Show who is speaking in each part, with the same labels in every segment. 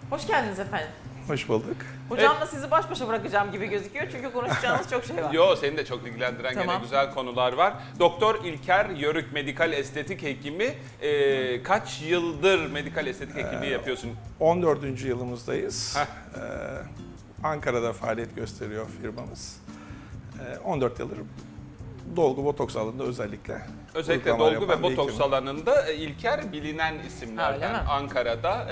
Speaker 1: Hoş geldiniz efendim.
Speaker 2: Hoş bulduk.
Speaker 1: Hocamla sizi baş başa bırakacağım gibi gözüküyor çünkü konuşacağınız çok şey var.
Speaker 3: Yo, seni de çok ilgilendiren
Speaker 1: Tamam.
Speaker 3: gene güzel konular var. Doktor İlker Yörük, medikal estetik hekimi. Kaç yıldır medikal estetik hekimliği yapıyorsun?
Speaker 2: 14. yılımızdayız. Ankara'da faaliyet gösteriyor firmamız. 14 yıldır dolgu, botoks alanında özellikle.
Speaker 3: Özellikle dolgu ve botoks alanında İlker bilinen isimlerden.
Speaker 1: Öyle mi?
Speaker 3: Ankara'da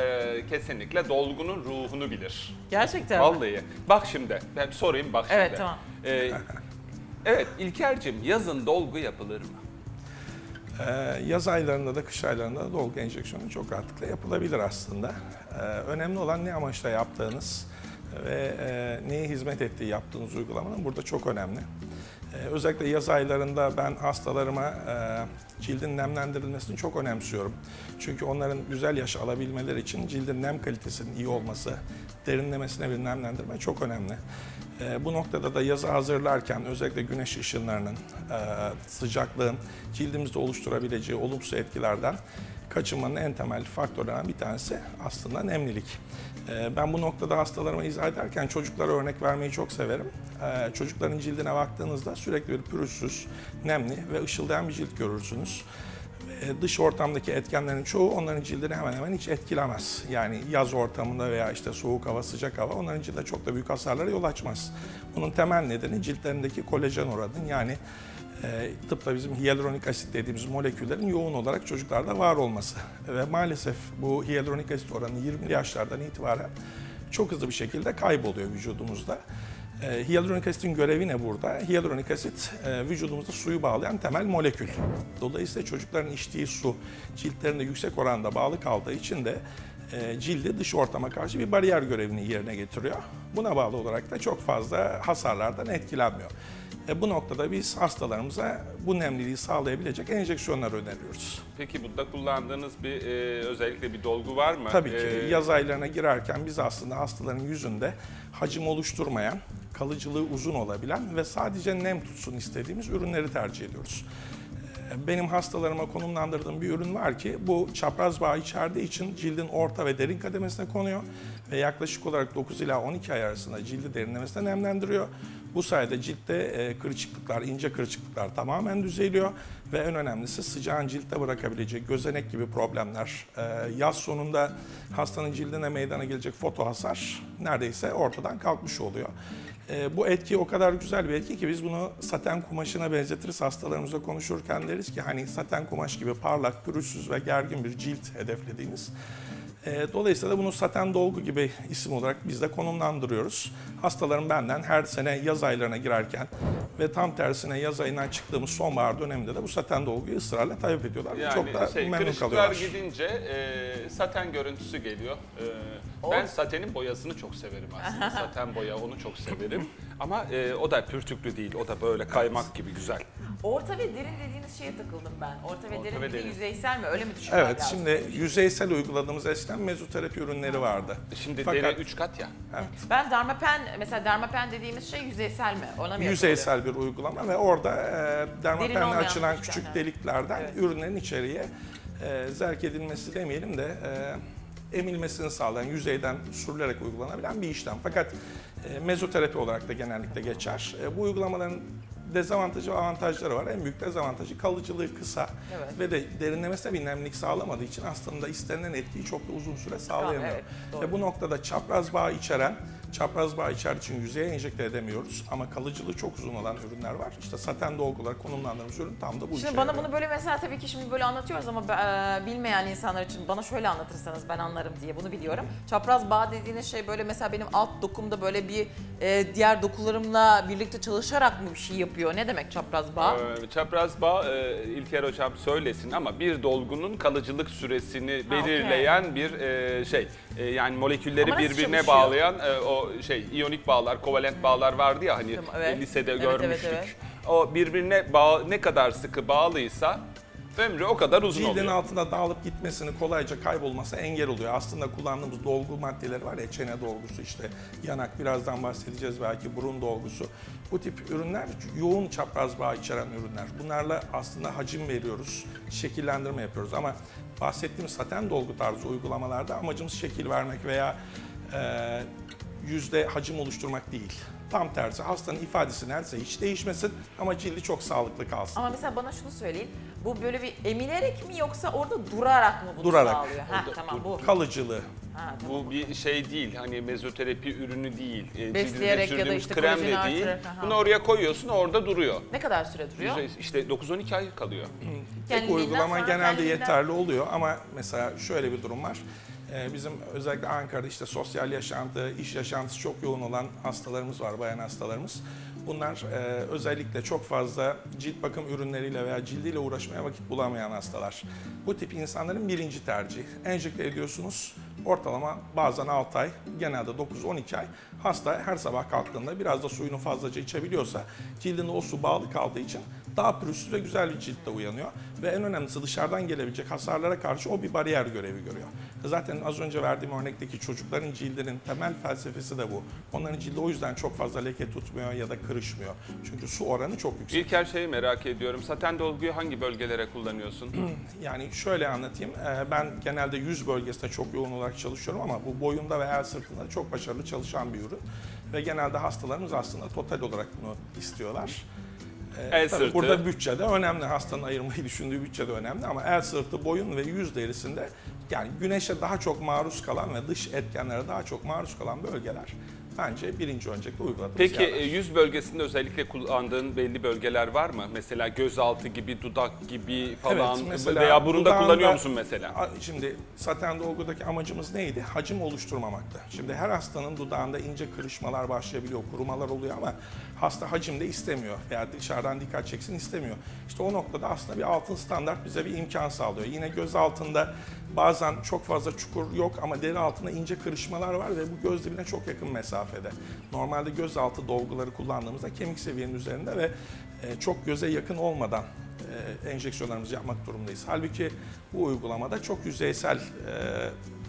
Speaker 3: kesinlikle dolgunun ruhunu bilir.
Speaker 1: Gerçekten mi?
Speaker 3: Vallahi. Bak şimdi, ben sorayım bak şimdi.
Speaker 1: Evet, tamam.
Speaker 3: Evet İlker'cim, yazın dolgu yapılır mı?
Speaker 2: Yaz aylarında da kış aylarında da dolgu enjeksiyonu çok rahatlıkla yapılabilir aslında. Önemli olan ne amaçla yaptığınız ve neye hizmet ettiği yaptığınız uygulamanın burada çok önemli. Özellikle yaz aylarında ben hastalarıma cildin nemlendirilmesini çok önemsiyorum. Çünkü onların güzel yaş alabilmeleri için cildin nem kalitesinin iyi olması, derinlemesine bir nemlendirme çok önemli. Bu noktada da yaza hazırlarken özellikle güneş ışınlarının, sıcaklığın cildimizde oluşturabileceği olumsuz etkilerden kaçınmanın en temel faktörlerinden bir tanesi aslında nemlilik. Ben bu noktada hastalarıma izah ederken çocuklara örnek vermeyi çok severim. Çocukların cildine baktığınızda sürekli bir pürüzsüz, nemli ve ışıldayan bir cilt görürsünüz. Dış ortamdaki etkenlerin çoğu onların cildini hemen hemen hiç etkilemez. Yani yaz ortamında veya işte soğuk hava, sıcak hava onların cildine çok da büyük hasarlara yol açmaz. Bunun temel nedeni ciltlerindeki kolajen oranının yani tıpta bizim hyaluronik asit dediğimiz moleküllerin yoğun olarak çocuklarda var olması. Ve maalesef bu hyaluronik asit oranı 20'li yaşlardan itibaren çok hızlı bir şekilde kayboluyor vücudumuzda. Hyaluronik asitin görevi ne burada? Hyaluronik asit vücudumuzda suyu bağlayan temel molekül. Dolayısıyla çocukların içtiği su ciltlerinde yüksek oranda bağlı kaldığı için de cildi dış ortama karşı bir bariyer görevini yerine getiriyor. Buna bağlı olarak da çok fazla hasarlardan etkilenmiyor. Bu noktada biz hastalarımıza bu nemliliği sağlayabilecek enjeksiyonlar öneriyoruz.
Speaker 3: Peki burada kullandığınız bir özellikle bir dolgu var mı?
Speaker 2: Tabii ki yaz aylarına girerken biz aslında hastaların yüzünde hacim oluşturmayan, kalıcılığı uzun olabilen ve sadece nem tutsun istediğimiz ürünleri tercih ediyoruz. Benim hastalarıma konumlandırdığım bir ürün var ki bu çapraz bağ içerdiği için cildin orta ve derin kademesine konuyor ve yaklaşık olarak 9 ila 12 ay arasında cildi derinlemesine nemlendiriyor. Bu sayede ciltte kırışıklıklar, ince kırışıklıklar tamamen düzeliyor ve en önemlisi sıcağın ciltte bırakabileceği gözenek gibi problemler, yaz sonunda hastanın cildine meydana gelecek foto hasar neredeyse ortadan kalkmış oluyor. Bu etki o kadar güzel bir etki ki biz bunu saten kumaşına benzetiriz hastalarımızla konuşurken deriz ki hani saten kumaş gibi parlak, pürüzsüz ve gergin bir cilt hedeflediğimiz. Dolayısıyla bunu saten dolgu gibi isim olarak biz de konumlandırıyoruz. Hastalarım benden her sene yaz aylarına girerken ve tam tersine yaz ayından çıktığımız sonbahar döneminde de bu saten dolguyu ısrarla talep ediyorlar.
Speaker 3: Yani
Speaker 2: çok da memnun
Speaker 3: kırışıklar
Speaker 2: kalıyorlar.
Speaker 3: gidince saten görüntüsü geliyor. Ben satenin boyasını çok severim aslında. Saten boya onu çok severim. Ama o da pürtüklü değil. O da böyle kaymak gibi güzel.
Speaker 1: Orta ve derin dediğiniz şeye takıldım ben. Orta ve derin bir de yüzeysel mi? Öyle mi düşünmem
Speaker 2: Evet,
Speaker 1: lazım?
Speaker 2: şimdi yüzeysel uyguladığımız eskiden mezoterapi ürünleri vardı.
Speaker 3: Şimdi
Speaker 2: Fakat-
Speaker 3: deri 3 kat ya.
Speaker 2: Evet.
Speaker 1: Ben dermapen, mesela dermapen dediğimiz şey yüzeysel mi? Ona mı
Speaker 2: Yüzeysel bir uygulama ve orada dermapenle
Speaker 1: olmayan
Speaker 2: açılan
Speaker 1: bir
Speaker 2: küçük
Speaker 1: tane.
Speaker 2: deliklerden
Speaker 1: Evet.
Speaker 2: ürünlerin içeriye zerk edilmesi demeyelim de emilmesini sağlayan, yüzeyden sürülerek uygulanabilen bir işlem. Fakat mezoterapi olarak da genellikle geçer. Bu uygulamaların dezavantajı ve avantajları var. En büyük dezavantajı kalıcılığı kısa
Speaker 1: Evet.
Speaker 2: ve de derinlemesine bir nemlik sağlamadığı için aslında istenilen etkiyi çok da uzun süre sağlayamıyor.
Speaker 1: Evet, doğru.
Speaker 2: Bu noktada çapraz bağ içerdiği için yüzeye enjekte edemiyoruz ama kalıcılığı çok uzun olan ürünler var. İşte saten dolgular konumlandığımız ürün tam da bu işe
Speaker 1: Şimdi bana
Speaker 2: yarıyor.
Speaker 1: bunu böyle mesela tabii ki şimdi böyle anlatıyoruz ama bilmeyen insanlar için bana şöyle anlatırsanız ben anlarım diye bunu biliyorum. Çapraz bağ dediğiniz şey böyle mesela benim alt dokumda böyle bir diğer dokularımla birlikte çalışarak mı bir şey yapıyor? Ne demek çapraz bağ?
Speaker 3: Çapraz bağ İlker Hocam söylesin ama bir dolgunun kalıcılık süresini belirleyen bir şey. Yani molekülleri
Speaker 1: Ama nasıl
Speaker 3: birbirine
Speaker 1: çalışıyor?
Speaker 3: bağlayan o iyonik bağlar, kovalent bağlar vardı ya hani
Speaker 1: Tamam, evet.
Speaker 3: lisede
Speaker 1: Evet,
Speaker 3: görmüştük.
Speaker 1: evet.
Speaker 3: O birbirine ne kadar sıkı bağlıysa Ömrü o kadar uzun
Speaker 2: Cildin
Speaker 3: oluyor.
Speaker 2: altında dağılıp gitmesini, kolayca kaybolması engel oluyor. Aslında kullandığımız dolgu maddeleri var ya, çene dolgusu, işte yanak, birazdan bahsedeceğiz belki, burun dolgusu. Bu tip ürünler yoğun çapraz bağ içeren ürünler. Bunlarla aslında hacim veriyoruz, şekillendirme yapıyoruz ama bahsettiğimiz saten dolgu tarzı uygulamalarda amacımız şekil vermek veya yüzde hacim oluşturmak değil. Tam tersi, hastanın ifadesi neredeyse hiç değişmesin ama cildi çok sağlıklı kalsın.
Speaker 1: Ama mesela bana şunu söyleyin. Bu böyle bir emilerek mi yoksa orada durarak mı bunu
Speaker 2: Durarak.
Speaker 1: sağlıyor? Ha
Speaker 3: Orada
Speaker 1: tamam bu.
Speaker 2: Kalıcılığı.
Speaker 1: Ha, tamam.
Speaker 3: Bu bir şey değil, hani mezoterapi ürünü değil.
Speaker 1: Besleyerek
Speaker 3: Cildinize
Speaker 1: ya da
Speaker 3: sürdüğümüz
Speaker 1: işte
Speaker 3: krem de
Speaker 1: kolajeni
Speaker 3: değil.
Speaker 1: artırarak, aha.
Speaker 3: Bunu oraya koyuyorsun, orada duruyor.
Speaker 1: Ne kadar süre duruyor?
Speaker 3: İşte 9-12 ay kalıyor.
Speaker 2: Tek
Speaker 1: Kendiliğinden
Speaker 2: uygulama
Speaker 1: sonra
Speaker 2: genelde
Speaker 1: kendiliğinden-
Speaker 2: yeterli oluyor ama mesela şöyle bir durum var. Bizim özellikle Ankara'da işte sosyal yaşantı, iş yaşantısı çok yoğun olan hastalarımız var, bayan hastalarımız. Bunlar özellikle çok fazla cilt bakım ürünleriyle veya cildiyle uğraşmaya vakit bulamayan hastalar. Bu tip insanların birinci tercihi. Enjekte ediyorsunuz, ortalama bazen 6 ay, genelde 9-12 ay. Hasta her sabah kalktığında biraz da suyunu fazlaca içebiliyorsa, cildinde o su bağlı kaldığı için daha pürüzsüz ve güzel bir ciltte uyanıyor. Ve en önemlisi dışarıdan gelebilecek hasarlara karşı o bir bariyer görevi görüyor. Zaten az önce verdiğim örnekteki çocukların cildinin temel felsefesi de bu. Onların cildi o yüzden çok fazla leke tutmuyor ya da kırışmıyor. Çünkü su oranı çok yüksek.
Speaker 3: İlker, şeyi merak ediyorum. Saten dolguyu hangi bölgelere kullanıyorsun?
Speaker 2: Yani şöyle anlatayım. Ben genelde yüz bölgesinde çok yoğun olarak çalışıyorum ama bu boyunda ve el sırtında çok başarılı çalışan bir ürün. Ve genelde hastalarımız aslında total olarak bunu istiyorlar.
Speaker 3: El
Speaker 2: Tabii
Speaker 3: sırtı.
Speaker 2: burada bütçe de önemli. Hastanın ayırmayı düşündüğü bütçe de önemli ama el sırtı, boyun ve yüz derisinde yani güneşe daha çok maruz kalan ve dış etkenlere daha çok maruz kalan bölgeler bence birinci öncelikle uyguladığımız
Speaker 3: Peki
Speaker 2: yerler.
Speaker 3: yüz bölgesinde özellikle kullandığın belli bölgeler var mı? Mesela gözaltı gibi, dudak gibi falan
Speaker 2: Evet, mesela
Speaker 3: veya burunda
Speaker 2: dudağında-
Speaker 3: kullanıyor musun mesela?
Speaker 2: Şimdi saten dolgudaki amacımız neydi? Hacim oluşturmamaktı. Şimdi her hastanın dudağında ince kırışmalar başlayabiliyor, kurumalar oluyor ama hasta hacim de istemiyor veya dışarıdan dikkat çeksin istemiyor. İşte o noktada aslında bir altın standart bize bir imkan sağlıyor. Yine göz altında bazen çok fazla çukur yok ama deri altında ince kırışmalar var ve bu göz dibine çok yakın mesafede. Normalde gözaltı dolguları kullandığımızda kemik seviyenin üzerinde ve çok göze yakın olmadan enjeksiyonlarımızı yapmak durumundayız. Halbuki bu uygulamada çok yüzeysel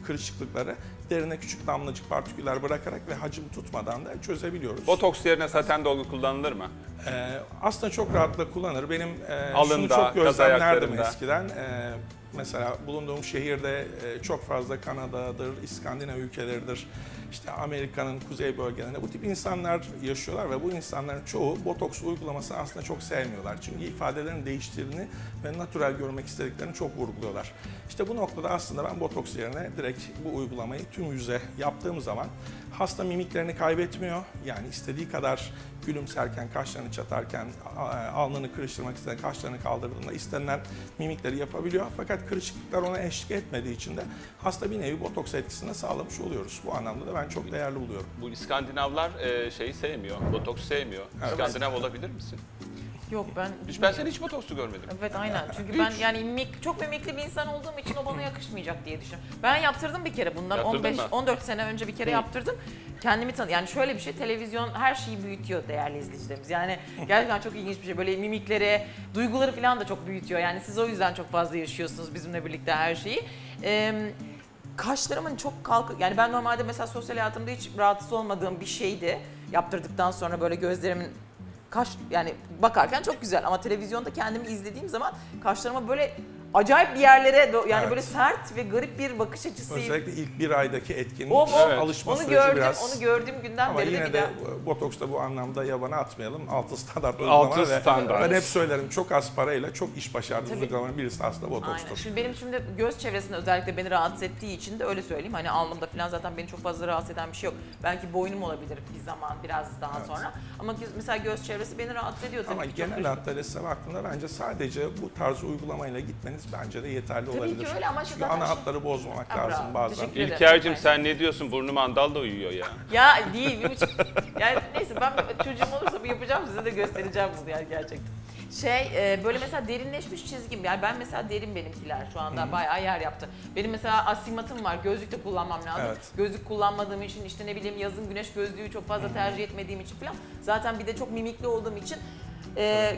Speaker 2: kırışıklıkları derine küçük damlacık partiküller bırakarak ve hacim tutmadan da çözebiliyoruz.
Speaker 3: Botoks yerine saten dolgu kullanılır mı?
Speaker 2: Aslında çok rahatlıkla kullanır. Benim şunu
Speaker 3: Alında,
Speaker 2: çok
Speaker 3: göz
Speaker 2: gözlemlerdim
Speaker 3: ayaklarında.
Speaker 2: eskiden. Mesela bulunduğum şehirde çok fazla Kanada'dır, İskandinav ülkeleridir, işte Amerika'nın kuzey bölgelerinde bu tip insanlar yaşıyorlar ve bu insanların çoğu botoks uygulamasını aslında çok sevmiyorlar. Çünkü ifadelerini değiştirdiğini ve natürel görmek istediklerini çok vurguluyorlar. İşte bu noktada aslında ben botoks yerine direkt bu uygulamayı tüm yüze yaptığım zaman hasta mimiklerini kaybetmiyor. Yani istediği kadar gülümserken, kaşlarını çatarken, alnını kırıştırmak isteyen kaşlarını kaldırdığında istenilen mimikleri yapabiliyor. Fakat kırışıklıklar ona eşlik etmediği için de hasta bir nevi botoks etkisini sağlamış oluyoruz. Bu anlamda da ben çok değerli buluyorum.
Speaker 3: Bu İskandinavlar şeyi sevmiyor, botoks sevmiyor.
Speaker 2: Evet.
Speaker 3: İskandinav olabilir misin?
Speaker 1: Yok ben...
Speaker 3: Ben seni hiç botokslu görmedim.
Speaker 1: Evet aynen. Çünkü ben yani çok mimikli bir insan olduğum için o bana yakışmayacak diye düşünüyorum. Ben yaptırdım bir kere bundan
Speaker 3: Yaptırdın mı?
Speaker 1: 14 sene önce bir kere yaptırdım. Kendimi yani şöyle bir şey, televizyon her şeyi büyütüyor değerli izleyicilerimiz. Yani gerçekten çok ilginç bir şey. Böyle mimikleri, duyguları falan da çok büyütüyor. Yani siz o yüzden çok fazla yaşıyorsunuz bizimle birlikte her şeyi. Kaşlarımın çok yani ben normalde mesela sosyal hayatımda hiç rahatsız olmadığım bir şeydi. Yaptırdıktan sonra böyle gözlerimin yani bakarken çok güzel ama televizyonda kendimi izlediğim zaman kaşlarıma böyle acayip bir yerlere yani
Speaker 2: Evet.
Speaker 1: böyle sert ve garip bir bakış açısı.
Speaker 2: Özellikle ilk bir aydaki etkinlik,
Speaker 3: Evet.
Speaker 2: alışma
Speaker 1: Onu
Speaker 2: süreci
Speaker 1: gördüm,
Speaker 2: biraz...
Speaker 1: onu gördüğüm günden
Speaker 2: Ama
Speaker 1: beri
Speaker 2: yine
Speaker 1: bir
Speaker 2: de
Speaker 1: daha...
Speaker 2: botoksta bu anlamda yabana atmayalım. Altı standart
Speaker 3: Altı
Speaker 2: uygulama ve
Speaker 3: standart.
Speaker 2: ben hep söylerim çok az parayla çok iş başardığınız
Speaker 1: Tabii.
Speaker 2: uygulamanın birisi aslında
Speaker 1: Aynen.
Speaker 2: botokstur.
Speaker 1: Şimdi benim göz çevresinde özellikle beni rahatsız ettiği için de öyle söyleyeyim. Hani alnımda falan zaten beni çok fazla rahatsız eden bir şey yok. Belki boynum olabilir bir zaman biraz daha
Speaker 2: Evet.
Speaker 1: sonra. Ama mesela göz çevresi beni rahatsız ediyor tabii
Speaker 2: Ama
Speaker 1: ki. Çok
Speaker 2: genel hatlarıyla size baktığımda bence sadece bu tarz uygulamayla gitmeniz bence de yeterli
Speaker 1: Tabii ki
Speaker 2: olabilir.
Speaker 1: öyle ama
Speaker 2: Çünkü
Speaker 1: zaten
Speaker 2: ana
Speaker 1: şey-
Speaker 2: hatları bozmamak
Speaker 1: Ha, bravo.
Speaker 2: lazım bazen.
Speaker 1: Teşekkür ederim.
Speaker 3: İlker'cim
Speaker 1: Evet.
Speaker 3: sen ne diyorsun? Burnu mandalla uyuyor ya.
Speaker 1: Ya değil, bir buçuk. Yani neyse ben çocuğum olursa bu yapacağım, size de göstereceğim bunu yani gerçekten. Böyle mesela derinleşmiş çizgim, yani ben mesela derin benimkiler şu anda bayağı yer yaptı. Benim mesela astigmatım var, gözlük de kullanmam lazım.
Speaker 2: Evet.
Speaker 1: Gözlük kullanmadığım için işte ne bileyim yazın güneş gözlüğü çok fazla tercih etmediğim için falan. Zaten bir de çok mimikli olduğum için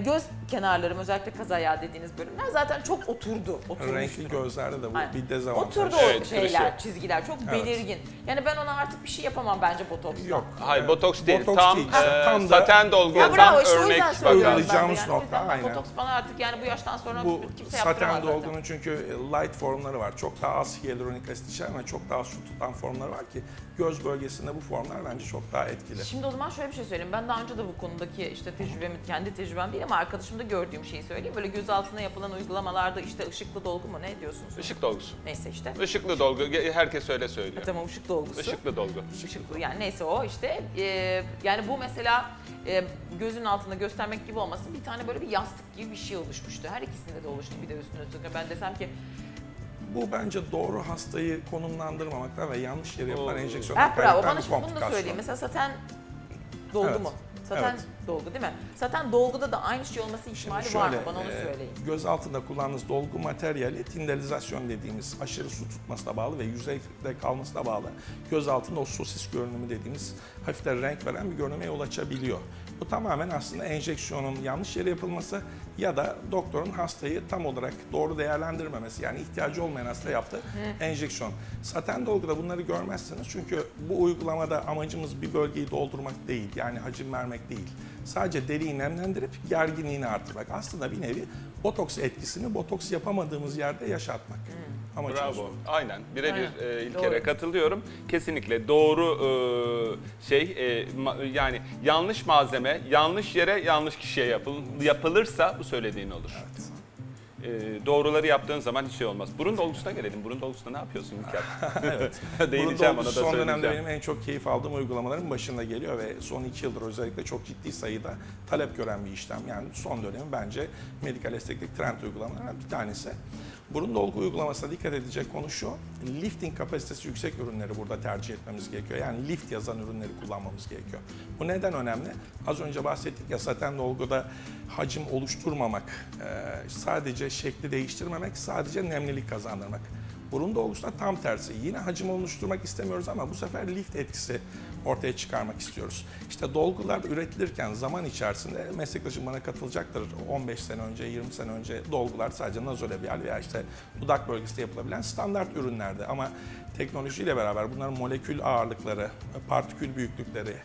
Speaker 1: Göz kenarlarım, özellikle kazaya dediğiniz bölümler zaten çok oturmuştu.
Speaker 2: Renkli gözlerde de bu
Speaker 1: Aynen.
Speaker 2: bir dezavantaj.
Speaker 1: Oturdu o
Speaker 3: Evet,
Speaker 1: şeyler,
Speaker 3: klişe.
Speaker 1: çizgiler çok
Speaker 2: Evet.
Speaker 1: belirgin. Yani ben ona artık bir şey yapamam bence botoksla.
Speaker 2: Yok.
Speaker 3: Hayır, botoks değil.
Speaker 2: Botoks
Speaker 3: Tam,
Speaker 2: değil. Tam da
Speaker 3: saten dolguya
Speaker 1: Ya
Speaker 3: tam
Speaker 1: bravo, işte o
Speaker 3: örnek
Speaker 1: yüzden söylüyorum ben de.
Speaker 2: Uygulayacağımız
Speaker 1: Yani o yüzden
Speaker 2: nokta,
Speaker 1: ben
Speaker 2: aynen.
Speaker 1: botoks bana artık yani bu yaştan sonra
Speaker 2: Bu
Speaker 1: kimse yaptıramaz
Speaker 2: saten
Speaker 1: zaten.
Speaker 2: dolgunun çünkü light formları var. Çok daha az hyaluronik asit içeren ve çok daha su tutan formları var ki göz bölgesinde bu formlar bence çok daha etkili.
Speaker 1: Şimdi o zaman şöyle bir şey söyleyeyim. Ben daha önce de bu konudaki işte tecrübemi, kendi tecrübem değil ama arkadaşımda gördüğüm şeyi söyleyeyim. Böyle göz altına yapılan uygulamalarda işte ışıklı dolgu mu ne diyorsunuz?
Speaker 3: Işık dolgusu.
Speaker 1: Neyse işte.
Speaker 3: Işıklı dolgu. Herkes öyle söylüyor.
Speaker 1: Tamam, ışık dolgusu.
Speaker 3: Işıklı dolgu.
Speaker 1: Işıklı yani neyse o işte. Yani bu mesela gözün altında göstermek gibi olmasın, bir tane böyle bir yastık gibi bir şey oluşmuştu. Her ikisinde de oluştu bir de üstüne. Ben desem ki
Speaker 2: Bu bence doğru hastayı konumlandırmamaktan ve yanlış yere yapılan
Speaker 3: Oo.
Speaker 2: enjeksiyondan
Speaker 1: bravo,
Speaker 2: kaynaklanan
Speaker 1: bana
Speaker 2: bir
Speaker 1: şimdi bunu da
Speaker 2: komplikasyon.
Speaker 1: söyleyeyim. Mesela saten dolgu
Speaker 2: Evet.
Speaker 1: mu? Saten
Speaker 2: Evet.
Speaker 1: dolgu değil mi? Saten dolguda da aynı şey olması ihtimali var mı? Bana onu söyleyin.
Speaker 2: Göz altında kullandığınız dolgu materyali tindalizasyon dediğimiz aşırı su tutmasına bağlı ve yüzeyde kalmasına bağlı. Göz altında o sosis görünümü dediğimiz hafif de renk veren bir görünüme yol açabiliyor. Bu tamamen aslında enjeksiyonun yanlış yere yapılması ya da doktorun hastayı tam olarak doğru değerlendirmemesi, yani ihtiyacı olmayan hasta yaptığı enjeksiyon. Saten dolguda bunları görmezsiniz çünkü bu uygulamada amacımız bir bölgeyi doldurmak değil, yani hacim vermek değil. Sadece deriyi nemlendirip gerginliğini artırmak. Aslında bir nevi botoks etkisini botoks yapamadığımız yerde yaşatmak. Amacımız
Speaker 3: Bravo.
Speaker 2: bu.
Speaker 3: Aynen. Birebir
Speaker 1: Aynen.
Speaker 3: İlker'e
Speaker 1: Doğru.
Speaker 3: katılıyorum. Kesinlikle doğru yani yanlış malzeme, yanlış yere, yanlış kişiye yapılırsa bu söylediğin olur.
Speaker 2: Evet.
Speaker 3: Doğruları yaptığın zaman hiç şey olmaz. Burun dolgusuna gelelim. Burun dolgusunda ne yapıyorsun İlker?
Speaker 2: Evet.
Speaker 3: Değineceğim,
Speaker 2: Bunun
Speaker 3: ona da
Speaker 2: son dönemde
Speaker 3: söyleyeceğim.
Speaker 2: benim en çok keyif aldığım uygulamaların başında geliyor ve son 2 yıldır özellikle çok ciddi sayıda talep gören bir işlem. Yani son dönemin bence medikal estetik trend uygulamalarından bir tanesi. Burun dolgu uygulamasına dikkat edecek konu şu: lifting kapasitesi yüksek ürünleri burada tercih etmemiz gerekiyor. Yani lift yazan ürünleri kullanmamız gerekiyor. Bu neden önemli? Az önce bahsettik ya, saten dolguda hacim oluşturmamak, sadece şekli değiştirmemek, sadece nemlilik kazandırmak. Burun dolgusunda tam tersi. Yine hacim oluşturmak istemiyoruz ama bu sefer lift etkisi ortaya çıkarmak istiyoruz. İşte dolgular üretilirken zaman içerisinde, meslektaşım bana katılacaktır, 15 sene önce, 20 sene önce dolgular sadece nazolabial veya işte dudak bölgesinde yapılabilen standart ürünlerdi. Ama teknolojiyle beraber bunların molekül ağırlıkları, partikül büyüklükleri,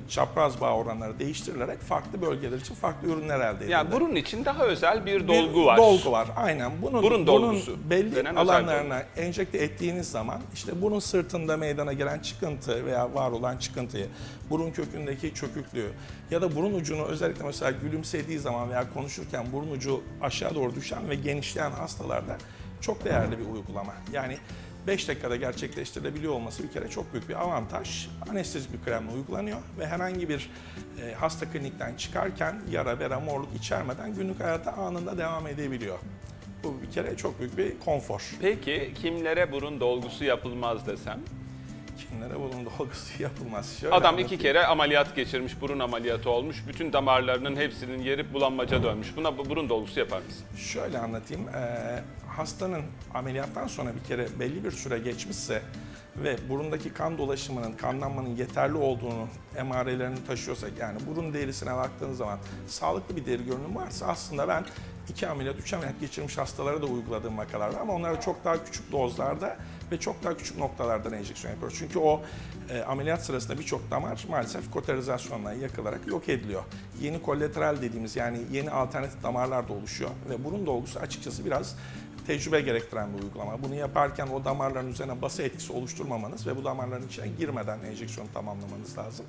Speaker 2: çapraz bağ oranları değiştirilerek farklı bölgeler için farklı ürünler elde edildi.
Speaker 3: Yani burun için daha özel bir
Speaker 2: Bir
Speaker 3: dolgu var.
Speaker 2: Dolgu var, aynen.
Speaker 3: Burun dolgusu
Speaker 2: belli
Speaker 3: denen özel
Speaker 2: alanlarına enjekte ettiğiniz zaman işte burun sırtında meydana gelen çıkıntı veya var olan çıkıntıyı, burun kökündeki çöküklüğü ya da burun ucunu özellikle mesela gülümsediği zaman veya konuşurken burun ucu aşağı doğru düşen ve genişleyen hastalarda çok değerli bir uygulama. Yani 5 dakikada gerçekleştirilebiliyor olması bir kere çok büyük bir avantaj. Anestezik bir kremle uygulanıyor ve herhangi bir hasta klinikten çıkarken yara, bera, morluk içermeden günlük hayata anında devam edebiliyor. Bu bir kere çok büyük bir konfor.
Speaker 3: Peki kimlere burun dolgusu yapılmaz desem?
Speaker 2: Kimlere burun dolgusu yapılmaz? Şöyle
Speaker 3: Adam
Speaker 2: anlatayım.
Speaker 3: 2 kere ameliyat geçirmiş, burun ameliyatı olmuş. Bütün damarlarının hepsinin yeri bulanmaca dönmüş. Buna burun dolgusu yapar mısın?
Speaker 2: Şöyle anlatayım. Hastanın ameliyattan sonra bir kere belli bir süre geçmişse ve burundaki kan dolaşımının, kanlanmanın yeterli olduğunu, emarelerini taşıyorsak, yani burun derisine baktığınız zaman sağlıklı bir deri görünümü varsa aslında ben 2 ameliyat, 3 ameliyat geçirmiş hastalara da uyguladığım vakalar var ama onlara çok daha küçük dozlarda ve çok daha küçük noktalardan enjeksiyon yapıyoruz. Çünkü o ameliyat sırasında birçok damar maalesef koterizasyonla yakılarak yok ediliyor. Yeni kolateral dediğimiz, yani yeni alternatif damarlar da oluşuyor ve burun dolgusu açıkçası biraz tecrübe gerektiren bir uygulama. Bunu yaparken o damarların üzerine bası etkisi oluşturmamanız ve bu damarların içine girmeden enjeksiyonu tamamlamanız lazım.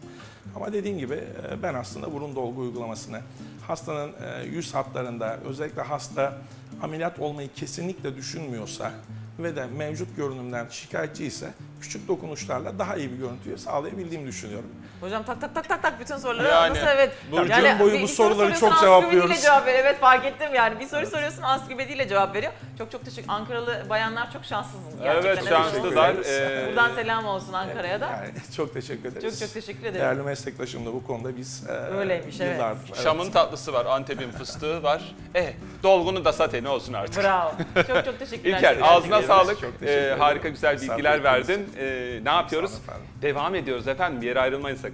Speaker 2: Ama dediğim gibi ben aslında burun dolgu uygulamasını hastanın yüz hatlarında, özellikle hasta ameliyat olmayı kesinlikle düşünmüyorsa ve de mevcut görünümden şikayetçi ise küçük dokunuşlarla daha iyi bir görüntüyü sağlayabildiğimi düşünüyorum.
Speaker 1: Hocam tak bütün soruları
Speaker 3: Yani,
Speaker 1: nasıl, evet.
Speaker 2: Burcu'nun boyu bu
Speaker 1: bir soru
Speaker 2: soruları
Speaker 1: soruyorsun,
Speaker 2: çok cevaplıyoruz.
Speaker 1: ansiklopediyle cevap veriyor. Evet, fark ettim yani. Bir soru soruyorsun, ansiklopediyle cevap veriyor. Çok teşekkür. Ankaralı bayanlar çok şanslısınız gerçekten.
Speaker 3: Evet, şanslılar.
Speaker 1: Buradan selam olsun Ankara'ya da.
Speaker 2: Yani çok teşekkür ederiz.
Speaker 1: Çok teşekkür ederim.
Speaker 2: Değerli meslektaşım da bu konuda biz
Speaker 1: Öyleymiş, evet.
Speaker 2: yıllardır. Evet.
Speaker 3: Şam'ın tatlısı var, Antep'in fıstığı var. Dolgunu da sateni olsun artık.
Speaker 1: Bravo. Çok teşekkürler.
Speaker 3: İlker, ağzına
Speaker 2: ederiz.
Speaker 3: sağlık.
Speaker 2: Çok teşekkür ederim.
Speaker 3: Harika güzel bilgiler
Speaker 2: Misafir ettiniz.
Speaker 3: verdin. Ne yapıyoruz?
Speaker 2: Sağ olun efendim.
Speaker 3: Devam ediyoruz efendim. Bir yere ayrılmayın sakın.